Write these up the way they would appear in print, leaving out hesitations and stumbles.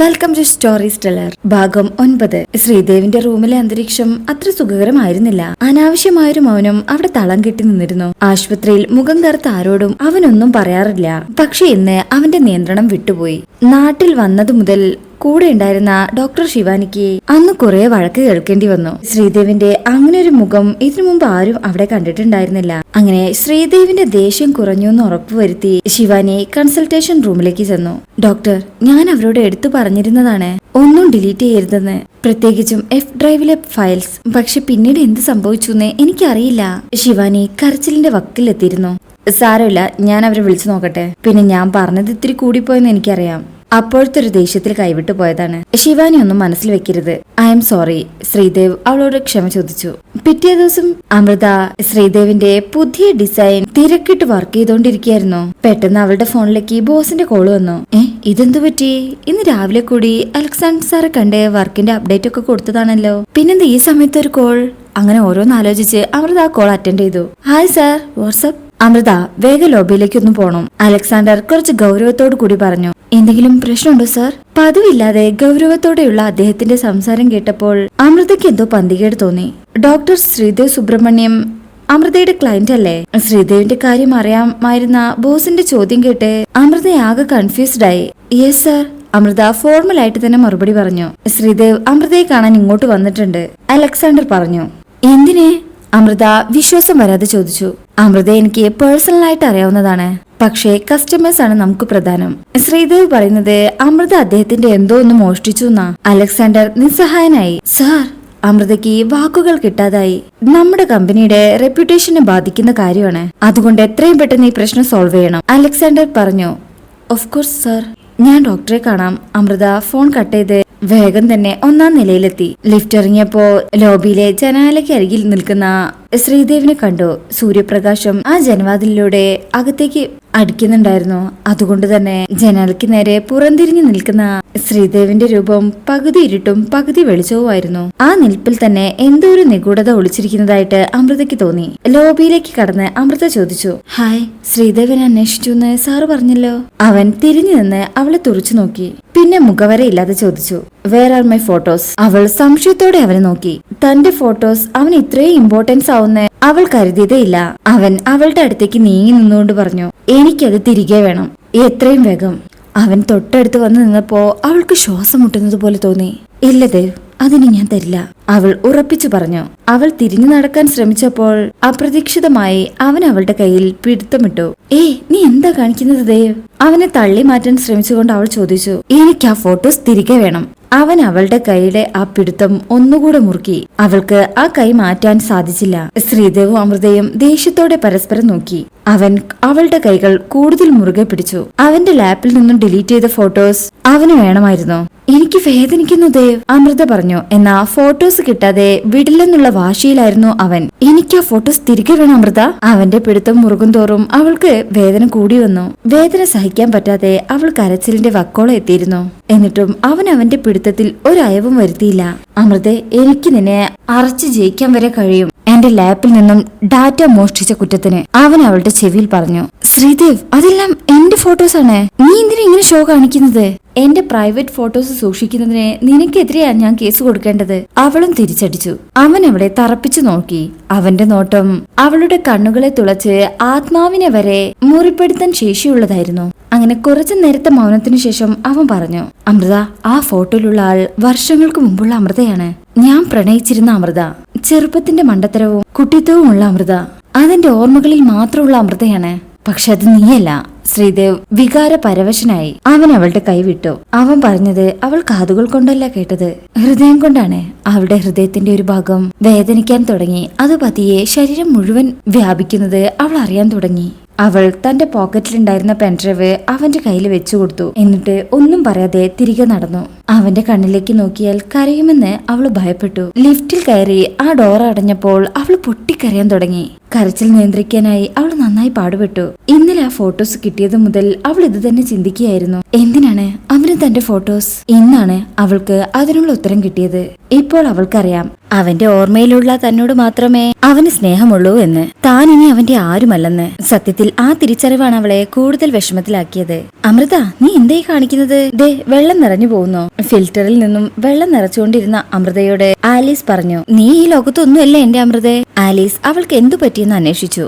Welcome to story teller ഭാഗം 9. ശ്രീദേവിന്റെ റൂമിലെ അന്തരീക്ഷം അത്ര സുഖകരമായിരുന്നില്ല. അനാവശ്യമായൊരു മൗനം അവിടെ തളം കെട്ടി നിന്നിരുന്നു. ആശുപത്രിയിൽ മുഖം കറുത്ത ആരോടും അവനൊന്നും പറയാറില്ല. പക്ഷെ ഇന്ന് അവന്റെ നിയന്ത്രണം വിട്ടുപോയി. നാട്ടിൽ വന്നതു മുതൽ കൂടെ ഉണ്ടായിരുന്ന ഡോക്ടർ ശിവാനിക്ക് അന്ന് കുറെ വഴക്ക് കേൾക്കേണ്ടി വന്നു. ശ്രീദേവിന്റെ അങ്ങനെ ഒരു മുഖം ഇതിനു മുമ്പ് ആരും അവിടെ കണ്ടിട്ടുണ്ടായിരുന്നില്ല. അങ്ങനെ ശ്രീദേവിന്റെ ദേഷ്യം കുറഞ്ഞു എന്ന് ഉറപ്പുവരുത്തി ശിവാനി കൺസൾട്ടേഷൻ റൂമിലേക്ക് ചെന്നു. ഡോക്ടർ, ഞാൻ അവരോട് എടുത്തു പറഞ്ഞിരുന്നതാണ് ഒന്നും ഡിലീറ്റ് ചെയ്യരുതെന്ന്, പ്രത്യേകിച്ചും എഫ് ഡ്രൈവിലെ ഫയൽസ്. പക്ഷെ പിന്നീട് എന്ത് സംഭവിച്ചു എനിക്കറിയില്ല. ശിവാനി കരച്ചിലിന്റെ വക്കിലെത്തിയിരുന്നു. സാരമില്ല, ഞാൻ അവരെ വിളിച്ചു നോക്കട്ടെ. പിന്നെ ഞാൻ പറഞ്ഞത് ഇത്തിരി കൂടിപ്പോയെന്ന് എനിക്കറിയാം. അപ്പോഴത്തെ ഒരു ദേഷ്യത്തിൽ കൈവിട്ടു പോയതാണ്. ശിവാനി ഒന്നും മനസ്സിൽ വെക്കരുത്. I am sorry. ശ്രീദേവ് അവളോട് ക്ഷമ ചോദിച്ചു. പിറ്റേ ദിവസം അമൃത ശ്രീദേവിന്റെ പുതിയ ഡിസൈൻ തിരക്കിട്ട് വർക്ക് ചെയ്തോണ്ടിരിക്കുകയായിരുന്നു. പെട്ടെന്ന് അവളുടെ ഫോണിലേക്ക് ബോസിന്റെ കോള് വന്നു. ഇതെന്തു പറ്റി? ഇന്ന് രാവിലെ കൂടി അലക്സാണ്ടർ സാറെ കണ്ട് വർക്കിന്റെ അപ്ഡേറ്റ് ഒക്കെ കൊടുത്തതാണല്ലോ, പിന്നെന്താ ഈ സമയത്ത് ഒരു കോൾ? അങ്ങനെ ഓരോന്നാലോചിച്ച് അമൃത ആ കോൾ അറ്റൻഡ് ചെയ്തു. Hi sir, WhatsApp. അമൃത, വേഗം ലോബിയിലേക്ക് ഒന്ന് പോണം. അലക്സാണ്ടർ കുറച്ച് ഗൗരവത്തോടു കൂടി പറഞ്ഞു. എന്തെങ്കിലും പ്രശ്നമുണ്ടോ സാർ? പതിവില്ലാതെ ഗൗരവത്തോടെയുള്ള അദ്ദേഹത്തിന്റെ സംസാരം കേട്ടപ്പോൾ അമൃതയ്ക്ക് എന്തോ പന്തികേട് തോന്നി. ഡോക്ടർ ശ്രീദേവ് സുബ്രഹ്മണ്യം അമൃതയുടെ ക്ലയന്റ് അല്ലേ? ശ്രീദേവിന്റെ കാര്യം അറിയാമായിരുന്ന ബോസിന്റെ ചോദ്യം കേട്ട് അമൃത ആകെ കൺഫ്യൂസ്ഡ് ആയി. യെസ് സാർ, അമൃത ഫോർമൽ ആയിട്ട് തന്നെ മറുപടി പറഞ്ഞു. ശ്രീദേവ് അമൃതയെ കാണാൻ ഇങ്ങോട്ട് വന്നിട്ടുണ്ട്, അലക്സാണ്ടർ പറഞ്ഞു. എന്തിനെ? അമൃത വിശ്വാസം വരാതെ ചോദിച്ചു. അമൃത എനിക്ക് പേഴ്സണലായിട്ട് അറിയാവുന്നതാണ്, പക്ഷേ കസ്റ്റമേഴ്സ് ആണ് നമുക്ക് പ്രധാനം. ശ്രീദേവ് പറയുന്നത് അമൃത അദ്ദേഹത്തിന്റെ എന്തോ ഒന്ന് മോഷ്ടിച്ചു എന്നാ. അലക്സാണ്ടർ നിസ്സഹായനായി. സാർ, അമൃതയ്ക്ക് വാക്കുകൾ കിട്ടാതായി. നമ്മുടെ കമ്പനിയുടെ റെപ്യൂട്ടേഷനെ ബാധിക്കുന്ന കാര്യമാണ്, അതുകൊണ്ട് എത്രയും പെട്ടെന്ന് ഈ പ്രശ്നം സോൾവ് ചെയ്യണം, അലക്സാണ്ടർ പറഞ്ഞു. ഓഫ് കോഴ്സ് സാർ, ഞാൻ ഡോക്ടറെ കാണാം. അമൃത ഫോൺ കട്ട് ചെയ്ത് വേഗം തന്നെ 1ാം നിലയിലെത്തി. ലിഫ്റ്റ് ഇറങ്ങിയപ്പോ ലോബിയിലെ ജനാലയ്ക്ക് അരികിൽ നിൽക്കുന്ന ശ്രീദേവിനെ കണ്ടു. സൂര്യപ്രകാശം ആ ജനവാതിലിലൂടെ അകത്തേക്ക് അടിക്കുന്നുണ്ടായിരുന്നു. അതുകൊണ്ട് തന്നെ ജനാലയ്ക്ക് നേരെ പുറംതിരിഞ്ഞു നിൽക്കുന്ന ശ്രീദേവിന്റെ രൂപം പകുതി ഇരുട്ടും പകുതി വെളിച്ചവുമായിരുന്നു. ആ നിൽപ്പിൽ തന്നെ എന്തോ ഒരു നിഗൂഢത ഒളിച്ചിരിക്കുന്നതായിട്ട് അമൃതയ്ക്ക് തോന്നി. ലോബിയിലേക്ക് കടന്ന് അമൃത ചോദിച്ചു. ഹായ്, ശ്രീദേവിനെ അന്വേഷിച്ചു എന്ന് സാറ് പറഞ്ഞല്ലോ. അവൻ തിരിഞ്ഞു നിന്ന് അവളെ തുറച്ചു നോക്കി. പിന്നെ മുഖവരയില്ലാതെ ചോദിച്ചു, വേർ ആർ മൈ ഫോട്ടോസ്? അവൾ സംശയത്തോടെ അവനെ നോക്കി. തന്റെ ഫോട്ടോസ് അവന് ഇത്രയും ഇമ്പോർട്ടൻസ് ആവുന്ന അവൾ കരുതിയതേ ഇല്ല. അവൻ അവളുടെ അടുത്തേക്ക് നീങ്ങി നിന്നുകൊണ്ട് പറഞ്ഞു, എനിക്കത് തിരികെ വേണം, എത്രയും വേഗം. അവൻ തൊട്ടടുത്ത് വന്ന് നിന്നപ്പോ അവൾക്ക് ശ്വാസം മുട്ടുന്നത് പോലെ തോന്നി. ഇല്ല ദേവ്, അതിന് ഞാൻ തരില്ല, അവൾ ഉറപ്പിച്ചു പറഞ്ഞു. അവൾ തിരിഞ്ഞു നടക്കാൻ ശ്രമിച്ചപ്പോൾ അപ്രതീക്ഷിതമായി അവൻ അവളുടെ കയ്യിൽ പിടുത്തമിട്ടു. നീ എന്താ കാണിക്കുന്നത് ദേവ്? അവനെ തള്ളി മാറ്റാൻ ശ്രമിച്ചുകൊണ്ട് അവൾ ചോദിച്ചു. എനിക്ക് ആ ഫോട്ടോസ് തിരികെ വേണം. അവൻ അവളുടെ കൈയുടെ ആ പിടുത്തം ഒന്നുകൂടെ മുറുക്കി. അവൾക്ക് ആ കൈ മാറ്റാൻ സാധിച്ചില്ല. ശ്രീദേവും അമൃതയും ദേഷ്യത്തോടെ പരസ്പരം നോക്കി. അവൻ അവളുടെ കൈകൾ കൂടുതൽ മുറുകെ പിടിച്ചു. അവന്റെ ലാപ്പിൽ നിന്നും ഡിലീറ്റ് ചെയ്ത ഫോട്ടോസ് അവന് വേണമായിരുന്നു. എനിക്ക് വേദനിക്കുന്നു ദേവ്, അമൃത പറഞ്ഞു. എന്നാ ഫോട്ടോസ് കിട്ടാതെ വിടില്ലെന്നുള്ള വാശിയിലായിരുന്നു അവൻ. എനിക്ക് ആ ഫോട്ടോസ് തിരികെ വേണം അമൃത. അവന്റെ പിടുത്തം മുറുകും തോറും അവൾക്ക് വേദന കൂടി വന്നു. വേദന സഹിക്കാൻ പറ്റാതെ അവൾ കരച്ചിലിന്റെ വക്കോളം എത്തിയിരുന്നു. എന്നിട്ടും അവൻ അവന്റെ പിടുത്തത്തിൽ ഒരയവും വരുത്തിയില്ല. അമൃത, എനിക്ക് നിന്നെ അറച്ചു ജയിക്കാൻ വരെ കഴിയും, എന്റെ ലാപ്പിൽ നിന്നും ഡാറ്റ മോഷ്ടിച്ച കുറ്റത്തിന്, അവൻ അവളുടെ ചെവിയിൽ പറഞ്ഞു. ശ്രീദേവ്, അതെല്ലാം എന്റെ ഫോട്ടോസ് ആണ്, നീ എന്തിനാ ഇങ്ങനെ ഷോ കാണിക്കുന്നത്? എന്റെ പ്രൈവറ്റ് ഫോട്ടോസ് സൂക്ഷിക്കുന്നതിന് നിനക്കെതിരെയാ ഞാൻ കേസ് കൊടുക്കേണ്ടത്, അവളും തിരിച്ചടിച്ചു. അവൻ അവളെ തറപ്പിച്ചു നോക്കി. അവന്റെ നോട്ടം അവളുടെ കണ്ണുകളെ തുളച്ച് ആത്മാവിനെ വരെ മുറിപ്പെടുത്താൻ ശേഷിയുള്ളതായിരുന്നു. അങ്ങനെ കുറച്ചു നേരത്തെ മൗനത്തിനു ശേഷം അവൻ പറഞ്ഞു, അമൃത, ആ ഫോട്ടോയിലുള്ള ആൾ വർഷങ്ങൾക്ക് മുമ്പുള്ള അമൃതയാണ്. ഞാൻ പ്രണയിച്ചിരുന്ന അമൃത, ചെറുപ്പത്തിന്റെ മണ്ടത്തരവും കുട്ടിത്വവും ഉള്ള അമൃത, അതെന്റെ ഓർമ്മകളിൽ മാത്രമുള്ള അമൃതയാണ്. പക്ഷെ അത് നീയല്ല. ശ്രീദേവ് വികാര പരവശനായി. അവൻ അവളുടെ കൈവിട്ടു. അവൻ പറഞ്ഞത് അവൾ കാതുകൾ കൊണ്ടല്ല കേട്ടത്, ഹൃദയം കൊണ്ടാണ്. അവളുടെ ഹൃദയത്തിന്റെ ഒരു ഭാഗം വേദനിക്കാൻ തുടങ്ങി. അത് പതിയെ ശരീരം മുഴുവൻ വ്യാപിക്കുന്നത് അവൾ അറിയാൻ തുടങ്ങി. അവൾ തന്റെ പോക്കറ്റിലുണ്ടായിരുന്ന പെൻഡ്രൈവ് അവന്റെ കയ്യിൽ വെച്ചു കൊടുത്തു. എന്നിട്ട് ഒന്നും പറയാതെ തിരികെ നടന്നു. അവന്റെ കണ്ണിലേക്ക് നോക്കിയാൽ കരയുമെന്ന് അവൾ ഭയപ്പെട്ടു. ലിഫ്റ്റിൽ കയറി ആ ഡോർ അടഞ്ഞപ്പോൾ അവൾ പൊട്ടിക്കരയാൻ തുടങ്ങി. കരച്ചിൽ നിയന്ത്രിക്കാനായി അവൾ നന്നായി പാടുപെട്ടു. ഇന്നലെ ആ ഫോട്ടോസ് കിട്ടിയത് മുതൽ അവൾ ഇത് തന്നെ ചിന്തിക്കുകയായിരുന്നു. എന്തിനാണ് അവന് തന്റെ ഫോട്ടോസ്? ഇന്നാണ് അവൾക്ക് അതിനുള്ള ഉത്തരം കിട്ടിയത്. ഇപ്പോൾ അവൾക്കറിയാം, അവന്റെ ഓർമ്മയിലുള്ള തന്നോട് മാത്രമേ അവന് സ്നേഹമുള്ളൂ എന്ന്, താൻ ഇനി അവന്റെ ആരുമല്ലെന്ന്. സത്യത്തിൽ ആ തിരിച്ചറിവാണ് അവളെ കൂടുതൽ വിഷമത്തിലാക്കിയത്. അമൃത, നീ എന്തായി കാണിക്കുന്നത്? ദേ വെള്ളം നിറഞ്ഞു പോകുന്നു. ഫിൽറ്ററിൽ നിന്നും വെള്ളം നിറച്ചുകൊണ്ടിരുന്ന അമൃതയോട് ആലീസ് പറഞ്ഞു. നീ ഈ ലോകത്തൊന്നുമല്ലേ എന്റെ അമൃതേ? ആലീസ് അവൾക്ക് എന്തു പറ്റിയെന്ന് അന്വേഷിച്ചു.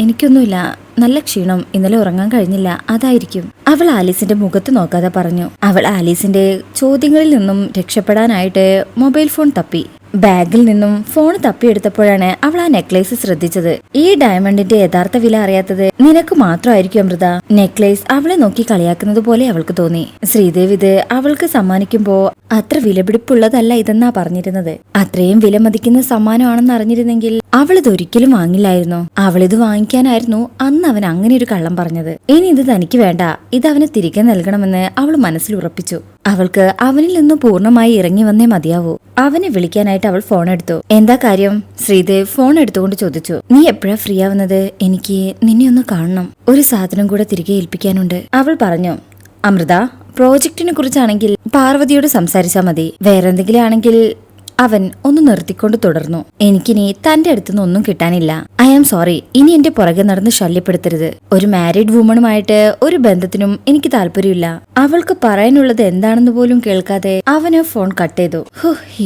എനിക്കൊന്നുമില്ല, നല്ല ക്ഷീണം, ഇന്നലെ ഉറങ്ങാൻ കഴിഞ്ഞില്ല, അതായിരിക്കും. അവൾ ആലീസിന്റെ മുഖത്ത് നോക്കാതെ പറഞ്ഞു. അവൾ ആലീസിന്റെ ചോദ്യങ്ങളിൽ നിന്നും രക്ഷപ്പെടാനായിട്ട് മൊബൈൽ ഫോൺ തപ്പി. ബാഗിൽ നിന്നും ഫോൺ തപ്പിയെടുത്തപ്പോഴാണ് അവൾ ആ നെക്ലേസ് ശ്രദ്ധിച്ചത്. ഈ ഡയമണ്ടിന്റെ യഥാർത്ഥ വില അറിയാത്തത് നിനക്ക് മാത്രമായിരിക്കും അമൃത. നെക്ലേസ് അവളെ നോക്കി കളിയാക്കുന്നത് പോലെ അവൾക്ക് തോന്നി. ശ്രീദേവ് ഇത് അവൾക്ക് സമ്മാനിക്കുമ്പോ അത്ര വിലപിടിപ്പുള്ളതല്ല ഇതെന്നാ പറഞ്ഞിരുന്നത്. അത്രയും വിലമതിക്കുന്ന സമ്മാനമാണെന്ന് അറിഞ്ഞിരുന്നെങ്കിൽ അവൾ ഇതൊരിക്കലും വാങ്ങില്ലായിരുന്നു. അവളിത് വാങ്ങിക്കാനായിരുന്നു അന്ന് അവൻ അങ്ങനെ ഒരു കള്ളം പറഞ്ഞത്. ഇനി ഇത് തനിക്ക് വേണ്ട, ഇത് അവന് തിരികെ നൽകണമെന്ന് അവൾ മനസ്സിൽ ഉറപ്പിച്ചു. അവൾക്ക് അവനിൽ നിന്ന് പൂർണ്ണമായി ഇറങ്ങി വന്നേ മതിയാവൂ. അവനെ വിളിക്കാനായിട്ട് അവൾ ഫോൺ എടുത്തു. എന്താ കാര്യം? ശ്രീദേവ് ഫോൺ എടുത്തുകൊണ്ട് ചോദിച്ചു. നീ എപ്പോഴാ ഫ്രീ ആവുന്നത്? എനിക്ക് നിന്നെ ഒന്ന് കാണണം, ഒരു സാധനം കൂടെ തിരികെ ഏൽപ്പിക്കാനുണ്ട്. അവൾ പറഞ്ഞു. അമൃത, പ്രോജക്റ്റിനെ കുറിച്ചാണെങ്കിൽ പാർവതിയോട് സംസാരിച്ചാൽ മതി. വേറെന്തെങ്കിലും ആണെങ്കിൽ അവൻ ഒന്ന് നിർത്തിക്കൊണ്ട് തുടർന്നു. എനിക്കിനി തന്റെ അടുത്തുനിന്ന് ഒന്നും കിട്ടാനില്ല. I am sorry. ഇനി എന്റെ പുറകെ നടന്ന് ശല്യപ്പെടുത്തരുത്. ഒരു മാരീഡ് വുമണുമായിട്ട് ഒരു ബന്ധത്തിനും എനിക്ക് താല്പര്യമില്ല. അവൾക്ക് പറയാനുള്ളത് എന്താണെന്ന് പോലും കേൾക്കാതെ അവന് ഫോൺ കട്ട് ചെയ്തു.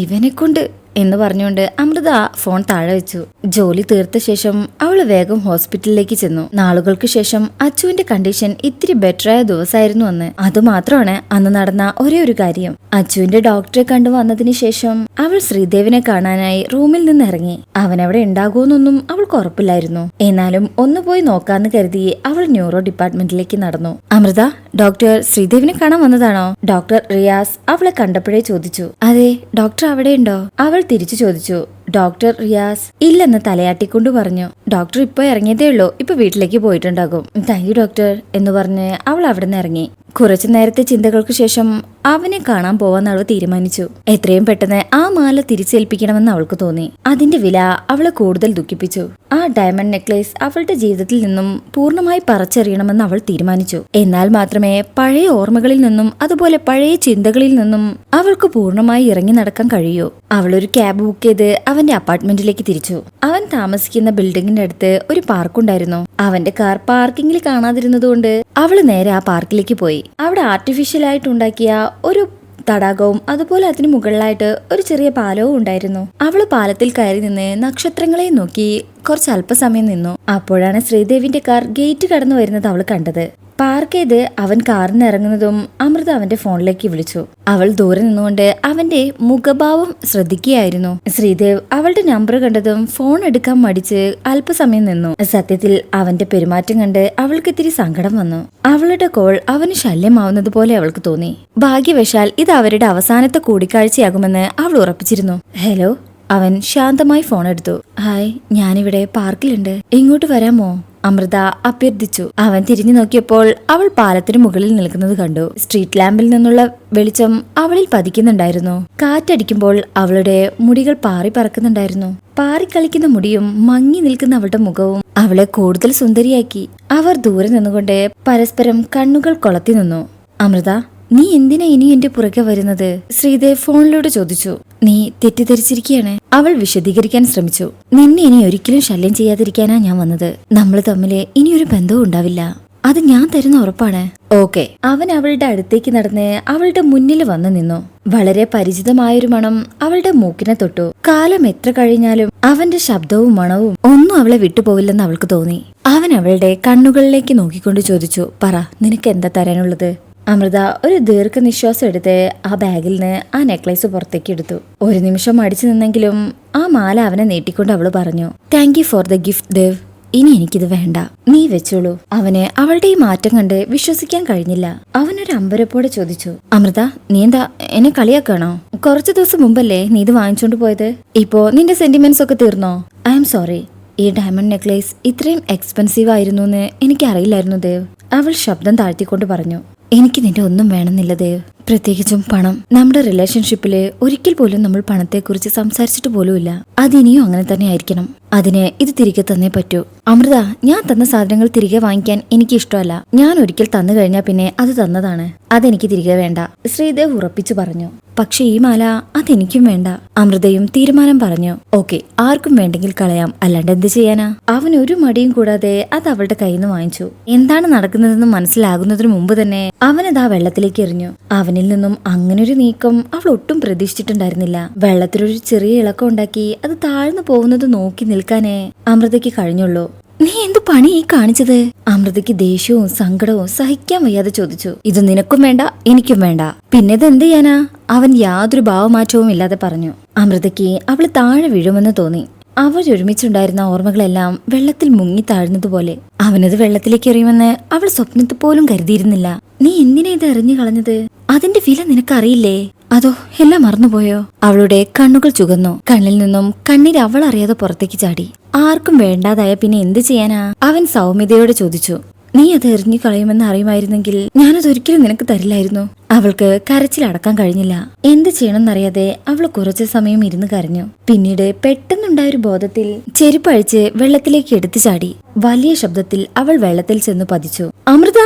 ഇവനെ കൊണ്ട് എന്ന് പറഞ്ഞുകൊണ്ട് അമൃത ഫോൺ താഴെ വെച്ചു. ജോലി തീർത്ത ശേഷം അവൾ വേഗം ഹോസ്പിറ്റലിലേക്ക് ചെന്നു. നാളുകൾക്ക് ശേഷം അച്ചുവിന്റെ കണ്ടീഷൻ ഇത്തിരി ബെറ്ററായ ദിവസമായിരുന്നു അന്ന്. അതുമാത്രമാണ് അന്ന് നടന്ന ഒരേ ഒരു കാര്യം. അച്ചുവിന്റെ ഡോക്ടറെ കണ്ടു വന്നതിന് ശേഷം അവൾ ശ്രീദേവിനെ കാണാനായി റൂമിൽ നിന്ന് ഇറങ്ങി. അവനവിടെ ഉണ്ടാകുമെന്നൊന്നും അവൾക്ക് ഉറപ്പില്ലായിരുന്നു. എന്നാലും ഒന്ന് പോയി നോക്കാന്ന് കരുതി അവൾ ന്യൂറോ ഡിപ്പാർട്ട്മെന്റിലേക്ക് നടന്നു. അമൃത, ഡോക്ടർ ശ്രീദേവിനെ കാണാൻ വന്നതാണോ? ഡോക്ടർ റിയാസ് അവളെ കണ്ടപ്പോഴേ ചോദിച്ചു. അതെ, ഡോക്ടർ അവിടെയുണ്ടോ? അവൾ തിരിച്ചു ചോദിച്ചു. ഡോക്ടർ റിയാസ് ഇല്ലെന്ന് തലയാട്ടിക്കൊണ്ട് പറഞ്ഞു. ഡോക്ടർ ഇപ്പൊ ഇറങ്ങിയതേ ഉള്ളൂ, ഇപ്പൊ വീട്ടിലേക്ക് പോയിട്ടുണ്ടാകും. താങ്ക് യു ഡോക്ടർ എന്ന് പറഞ്ഞ് അവൾ അവിടെ നിന്ന് ഇറങ്ങി. കുറച്ചു നേരത്തെ ചിന്തകൾക്ക് ശേഷം അവനെ കാണാൻ പോവാൻ അവൾ തീരുമാനിച്ചു. എത്രയും പെട്ടെന്ന് ആ മാല തിരിച്ചേൽപ്പിക്കണമെന്ന് അവൾക്ക് തോന്നി. അതിന്റെ വില അവളെ കൂടുതൽ ദുഃഖിപ്പിച്ചു. ആ ഡയമണ്ട് നെക്ലേസ് അവളുടെ ജീവിതത്തിൽ നിന്നും പൂർണ്ണമായി പറിച്ചെറിയണമെന്ന് അവൾ തീരുമാനിച്ചു. എന്നാൽ മാത്രമേ പഴയ ഓർമ്മകളിൽ നിന്നും അതുപോലെ പഴയ ചിന്തകളിൽ നിന്നും അവൾക്ക് പൂർണ്ണമായി ഇറങ്ങി നടക്കാൻ കഴിയൂ. അവൾ ഒരു ക്യാബ് ബുക്ക് ചെയ്ത് അവന്റെ അപ്പാർട്ട്മെന്റിലേക്ക് തിരിച്ചു. അവൻ താമസിക്കുന്ന ബിൽഡിങ്ങിന്റെ അടുത്ത് ഒരു പാർക്കുണ്ടായിരുന്നു. അവന്റെ കാർ പാർക്കിങ്ങിൽ കാണാതിരുന്നതുകൊണ്ട് അവള് നേരെ ആ പാർക്കിലേക്ക് പോയി. അവിടെ ആർട്ടിഫിഷ്യൽ ആയിട്ട് ഉണ്ടാക്കിയ ഒരു തടാകവും അതുപോലെ അതിന് മുകളിലായിട്ട് ഒരു ചെറിയ പാലവും ഉണ്ടായിരുന്നു. അവള് പാലത്തിൽ കയറി നിന്ന് നക്ഷത്രങ്ങളെ നോക്കി കുറച്ച് അല്പസമയം നിന്നു. അപ്പോഴാണ് ശ്രീദേവിന്റെ കാർ ഗേറ്റ് കടന്നു വരുന്നത് അവൾ കണ്ടത്. പാർക്ക് ചെയ്ത് അവൻ കാറിൽ നിന്ന് ഇറങ്ങുന്നതും അമൃത അവന്റെ ഫോണിലേക്ക് വിളിച്ചു. അവൾ ദൂരെ നിന്നുകൊണ്ട് അവന്റെ മുഖഭാവം ശ്രദ്ധിക്കുകയായിരുന്നു. ശ്രീദേവ് അവളുടെ നമ്പർ കണ്ടതും ഫോൺ എടുക്കാൻ മടിച്ച് അല്പസമയം നിന്നു. സത്യത്തിൽ അവന്റെ പെരുമാറ്റം കണ്ട് അവൾക്ക് ഇത്തിരി സങ്കടം വന്നു. അവളുടെ കോൾ അവന് ശല്യമാവുന്നത് പോലെ അവൾക്ക് തോന്നി. ഭാഗ്യവശാൽ ഇത് അവരുടെ അവസാനത്തെ കൂടിക്കാഴ്ചയാകുമെന്ന് അവൾ ഉറപ്പിച്ചിരുന്നു. ഹലോ. അവൻ ശാന്തമായി ഫോൺ എടുത്തു. ഹായ്, ഞാനിവിടെ പാർക്കിലുണ്ട്, ഇങ്ങോട്ട് വരാമോ? അമൃത അഭ്യർത്ഥിച്ചു. അവൻ തിരിഞ്ഞു നോക്കിയപ്പോൾ അവൾ പാലത്തിന് മുകളിൽ നിൽക്കുന്നത് കണ്ടു. സ്ട്രീറ്റ് ലാമ്പിൽ നിന്നുള്ള വെളിച്ചം അവളിൽ പതിക്കുന്നുണ്ടായിരുന്നു. കാറ്റടിക്കുമ്പോൾ അവളുടെ മുടികൾ പാറി പറക്കുന്നുണ്ടായിരുന്നു. പാറിക്കളിക്കുന്ന മുടിയും മങ്ങി നിൽക്കുന്ന അവളുടെ മുഖവും അവളെ കൂടുതൽ സുന്ദരിയാക്കി. അവർ ദൂരെ നിന്നുകൊണ്ട് പരസ്പരം കണ്ണുകൾ കൊളത്തി നിന്നു. അമൃത, നീ എന്തിനാ ഇനി എന്റെ പുറകെ വരുന്നത്? ശ്രീദേവ് ഫോണിലൂടെ ചോദിച്ചു. നീ തെറ്റിദ്ധരിച്ചിരിക്കുകയാണ്. അവൾ വിശദീകരിക്കാൻ ശ്രമിച്ചു. നിന്നെ ഇനി ഒരിക്കലും ശല്യം ചെയ്യാതിരിക്കാനാ ഞാൻ വന്നത്. നമ്മൾ തമ്മില് ഇനിയൊരു ബന്ധവും ഉണ്ടാവില്ല, അത് ഞാൻ തരുന്ന ഉറപ്പാണ്. ഓക്കെ. അവൻ അവളുടെ അടുത്തേക്ക് നടന്ന് അവളുടെ മുന്നിൽ വന്നു നിന്നു. വളരെ പരിചിതമായൊരു മണം അവളുടെ മൂക്കിനെ തൊട്ടു. കാലം എത്ര കഴിഞ്ഞാലും അവന്റെ ശബ്ദവും മണവും ഒന്നും അവളെ വിട്ടുപോവില്ലെന്ന് അവൾക്ക് തോന്നി. അവൻ അവളുടെ കണ്ണുകളിലേക്ക് നോക്കിക്കൊണ്ട് ചോദിച്ചു. പറ, നിനക്ക് എന്താ തരാനുള്ളത്? അമൃത ഒരു ദീർഘനിശ്വാസം എടുത്ത് ആ ബാഗിൽ നിന്ന് ആ നെക്ലേസ് പുറത്തേക്ക് എടുത്തു. ഒരു നിമിഷം അടിച്ചു നിന്നെങ്കിലും ആ മാല അവനെ നീട്ടിക്കൊണ്ട് അവള് പറഞ്ഞു. Thank you for the gift Dev. ഇനി എനിക്കിത് വേണ്ട, നീ വെച്ചോളൂ. അവന് അവളുടെ ഈ മാറ്റം കണ്ട് വിശ്വസിക്കാൻ കഴിഞ്ഞില്ല. അവനൊരു അമ്പരപ്പോടെ ചോദിച്ചു. അമൃത, നീ എന്താ എന്നെ കളിയാക്കാണോ? കുറച്ചു ദിവസം മുമ്പല്ലേ നീ ഇത് വാങ്ങിച്ചോണ്ട് പോയത്? ഇപ്പോ നിന്റെ സെന്റിമെന്റ്സ് ഒക്കെ തീർന്നോ? I am sorry. ഈ ഡയമണ്ട് നെക്ലേസ് ഇത്രയും എക്സ്പെൻസീവ് ആയിരുന്നു എന്ന് എനിക്കറിയില്ലായിരുന്നു ദേവ്. അവൾ ശബ്ദം താഴ്ത്തിക്കൊണ്ട് പറഞ്ഞു. എനിക്ക് നിന്റെ ഒന്നും വേണമെന്നില്ല ദേവ്. പ്രത്യേകിച്ചും പണം. നമ്മുടെ റിലേഷൻഷിപ്പില് ഒരിക്കൽ പോലും നമ്മൾ പണത്തെക്കുറിച്ച് സംസാരിച്ചിട്ട് പോലുമില്ല. അതിനിയും അങ്ങനെ തന്നെ ആയിരിക്കണം. അതിന് ഇത് തിരികെ തന്നേ പറ്റൂ. അമൃത, ഞാൻ തന്ന സാധനങ്ങൾ തിരികെ വാങ്ങിക്കാൻ എനിക്ക് ഇഷ്ടമല്ല. ഞാൻ ഒരിക്കൽ തന്നു കഴിഞ്ഞാൽ പിന്നെ അത് തന്നതാണ്. അതെനിക്ക് തിരികെ വേണ്ട, ശ്രീദേവ് ഉറപ്പിച്ചു പറഞ്ഞു. പക്ഷെ ഈ മാല അതെനിക്കും വേണ്ട. അമൃതയും തീരുമാനം പറഞ്ഞു. ഓക്കെ, ആർക്കും വേണ്ടെങ്കിൽ കളയാം, അല്ലാണ്ട് എന്ത് ചെയ്യാനാ? അവൻ ഒരു മടിയും കൂടാതെ അത് അവളുടെ കയ്യിൽ നിന്ന് വാങ്ങിച്ചു. എന്താണ് നടക്കുന്നതെന്ന് മനസ്സിലാകുന്നതിന് മുമ്പ് തന്നെ അവനത് ആ വെള്ളത്തിലേക്ക് എറിഞ്ഞു. അവനിൽ നിന്നും അങ്ങനൊരു നീക്കം അവൾ ഒട്ടും പ്രതീക്ഷിച്ചിട്ടുണ്ടായിരുന്നില്ല. വെള്ളത്തിലൊരു ചെറിയ ഇളക്കം ഉണ്ടാക്കി അത് താഴ്ന്നു പോകുന്നത് നോക്കി നിൽക്കാനേ അമൃതയ്ക്ക് കഴിഞ്ഞുള്ളൂ. നീ എന്ത് പണി ഈ കാണിച്ചത്? അമൃതയ്ക്ക് ദേഷ്യവും സങ്കടവും സഹിക്കാൻ വയ്യാതെ ചോദിച്ചു. ഇത് നിനക്കും വേണ്ട, എനിക്കും വേണ്ട, പിന്നെ ഇത് എന്ത് ചെയ്യാനാ? അവൻ യാതൊരു ഭാവമാറ്റവും ഇല്ലാതെ പറഞ്ഞു. അമൃതയ്ക്ക് അവള് താഴെ വീഴുമെന്ന് തോന്നി. അവരൊരുമിച്ചുണ്ടായിരുന്ന ഓർമ്മകളെല്ലാം വെള്ളത്തിൽ മുങ്ങി താഴ്ന്നതുപോലെ. അവനത് വെള്ളത്തിലേക്ക് എറിയുമെന്ന് അവൾ സ്വപ്നത്തിൽ പോലും കരുതിയിരുന്നില്ല. നീ എന്തിനാ ഇത് എറിഞ്ഞു കളഞ്ഞത്? അതിന്റെ വില നിനക്കറിയില്ലേ? അതോ എല്ലാം മറന്നുപോയോ? അവളുടെ കണ്ണുകൾ ചുകന്നു. കണ്ണിൽ നിന്നും കണ്ണീര് അവൾ അറിയാതെ പുറത്തേക്ക് ചാടി. ആർക്കും വേണ്ടാതായ പിന്നെ എന്ത് ചെയ്യാനാ? അവൻ സൗമ്യതയോടെ ചോദിച്ചു. നീ അത് എറിഞ്ഞു കളയുമെന്ന് അറിയുമായിരുന്നെങ്കിൽ ഞാനതൊരിക്കലും നിനക്ക് തരില്ലായിരുന്നു. അവൾക്ക് കരച്ചിലടക്കാൻ കഴിഞ്ഞില്ല. എന്ത് ചെയ്യണമെന്നറിയാതെ അവൾ കുറച്ചു സമയം ഇരുന്ന് കരഞ്ഞു. പിന്നീട് പെട്ടെന്നുണ്ടായൊരു ബോധത്തിൽ ചെരുപ്പഴിച്ച് വെള്ളത്തിലേക്ക് എടുത്തു ചാടി. വലിയ ശബ്ദത്തിൽ അവൾ വെള്ളത്തിൽ ചെന്ന് പതിച്ചു. അമൃത!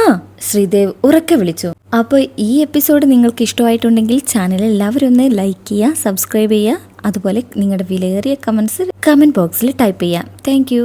ശ്രീദേവ് ഉറക്കെ വിളിച്ചു. അപ്പോൾ ഈ എപ്പിസോഡ് നിങ്ങൾക്ക് ഇഷ്ടമായിട്ടുണ്ടെങ്കിൽ ചാനൽ എല്ലാവരും ഒന്ന് ലൈക്ക് ചെയ്യുക, സബ്സ്ക്രൈബ് ചെയ്യുക. അതുപോലെ നിങ്ങളുടെ വിലയേറിയ കമന്റ്സ് കമന്റ് ബോക്സിൽ ടൈപ്പ് ചെയ്യാം. താങ്ക്